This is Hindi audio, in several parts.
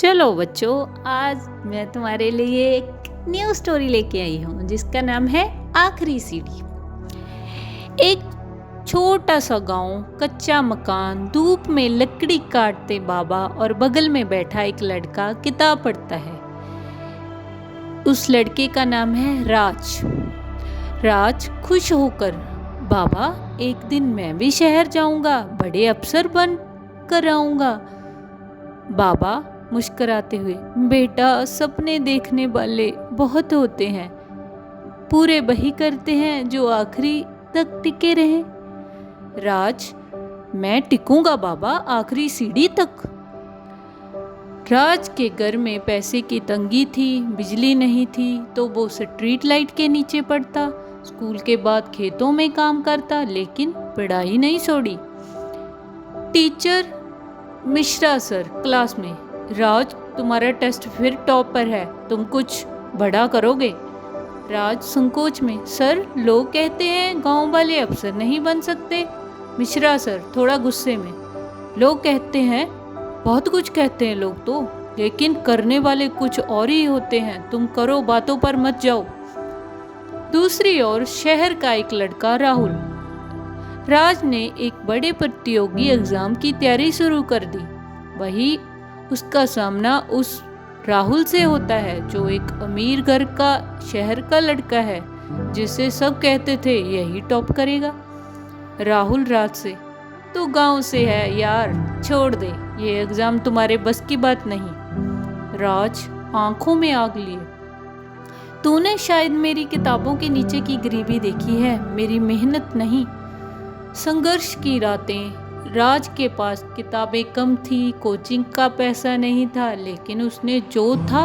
चलो बच्चों, आज मैं तुम्हारे लिए एक न्यू स्टोरी लेके आई हूँ जिसका नाम है आखिरी सीढ़ी। एक छोटा सा गांव, कच्चा मकान, धूप में लकड़ी काटते बाबा और बगल में बैठा एक लड़का किताब पढ़ता है। उस लड़के का नाम है राज। राज खुश होकर, बाबा एक दिन मैं भी शहर जाऊंगा, बड़े अफसर बन कर आऊंगा। बाबा मुस्कुराते हुए, बेटा सपने देखने वाले बहुत होते हैं, पूरे वही करते हैं जो आखिरी तक टिके रहे। राज, मैं टिकूंगा बाबा आखिरी सीढ़ी तक। राज के घर में पैसे की तंगी थी, बिजली नहीं थी तो वो स्ट्रीट लाइट के नीचे पढ़ता, स्कूल के बाद खेतों में काम करता, लेकिन पढ़ाई नहीं छोड़ी। टीचर मिश्रा सर क्लास में, राज तुम्हारा टेस्ट फिर टॉप पर है, तुम कुछ बड़ा करोगे। राज संकोच में, सर लोग कहते हैं गांव वाले अफसर नहीं बन सकते। मिश्रा सर थोड़ा गुस्से में, लोग कहते हैं, बहुत कुछ कहते हैं लोग तो, लेकिन करने वाले कुछ और ही होते हैं, तुम करो, बातों पर मत जाओ। दूसरी ओर शहर का एक लड़का राहुल। राज ने एक बड़े प्रतियोगी एग्जाम की तैयारी शुरू कर दी। वही उसका सामना उस राहुल से होता है जो एक अमीर घर का शहर का लड़का है, जिसे सब कहते थे यही टॉप करेगा। राहुल राज से, तू गांव से है यार, छोड़ दे, ये एग्जाम तुम्हारे बस की बात नहीं। राज आंखों में आग लिए, तूने शायद मेरी किताबों के नीचे की गरीबी देखी है, मेरी मेहनत नहीं। संघर्ष की रातें। राज के पास किताबें कम थी, कोचिंग का पैसा नहीं था, लेकिन उसने जो था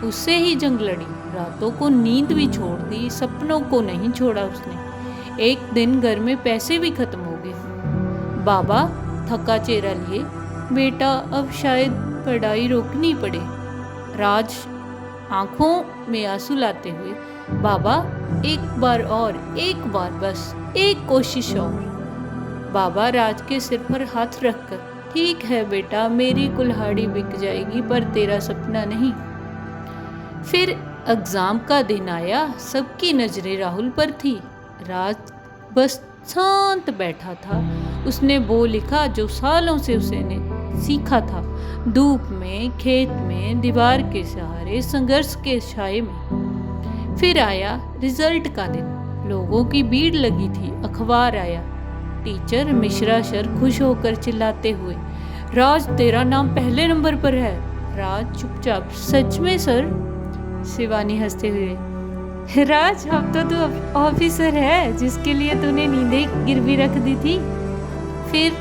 उससे ही जंग लड़ी। रातों को नींद भी छोड़ दी, सपनों को नहीं छोड़ा उसने। एक दिन घर में पैसे भी खत्म हो गए। बाबा थका चेहरा लिए, बेटा अब शायद पढ़ाई रोकनी पड़े। राज आंखों में आंसू लाते हुए, बाबा एक बार और, एक बार बस, एक कोशिश और। बाबा राज के सिर पर हाथ रखकर, ठीक है बेटा, मेरी कुल्हाड़ी बिक जाएगी पर तेरा सपना नहीं। फिर एग्जाम का दिन आया, सबकी नजरें राहुल पर थी। राज बस शांत बैठा था। उसने वो लिखा जो सालों से उसने सीखा था, धूप में, खेत में, दीवार के सहारे, संघर्ष के छाये में। फिर आया रिजल्ट का दिन, लोगों की भीड़ लगी थी, अखबार आया। टीचर मिश्रा सर खुश होकर चिल्लाते हुए, राज तेरा नाम पहले नंबर पर है। राज चुपचाप, सच में सर? शिवानी हंसते हुए, राज अब तो तू ऑफिसर है जिसके लिए तूने नींदें गिरवी रख दी थी। फिर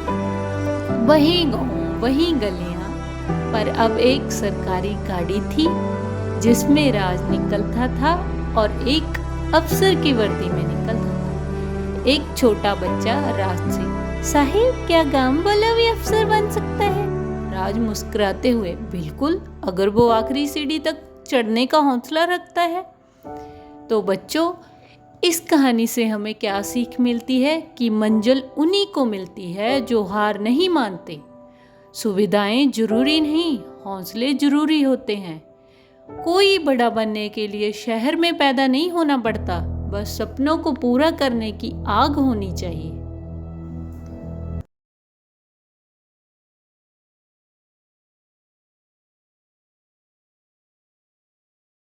वही गाँव, वही गलियां, पर अब एक सरकारी गाड़ी थी जिसमें राज निकलता था और एक अफसर की वर्दी में निकलता था। एक छोटा बच्चा राज से, साहिब क्या गांव वाला भी अफसर बन सकता है? राज मुस्कुराते हुए, बिल्कुल, अगर वो आखिरी सीढ़ी तक चढ़ने का हौसला रखता है। तो बच्चों, इस कहानी से हमें क्या सीख मिलती है कि मंजिल उन्हीं को मिलती है जो हार नहीं मानते। सुविधाएं जरूरी नहीं, हौसले जरूरी होते हैं। कोई बड़ा बनने के लिए शहर में पैदा नहीं होना पड़ता, बस सपनों को पूरा करने की आग होनी चाहिए।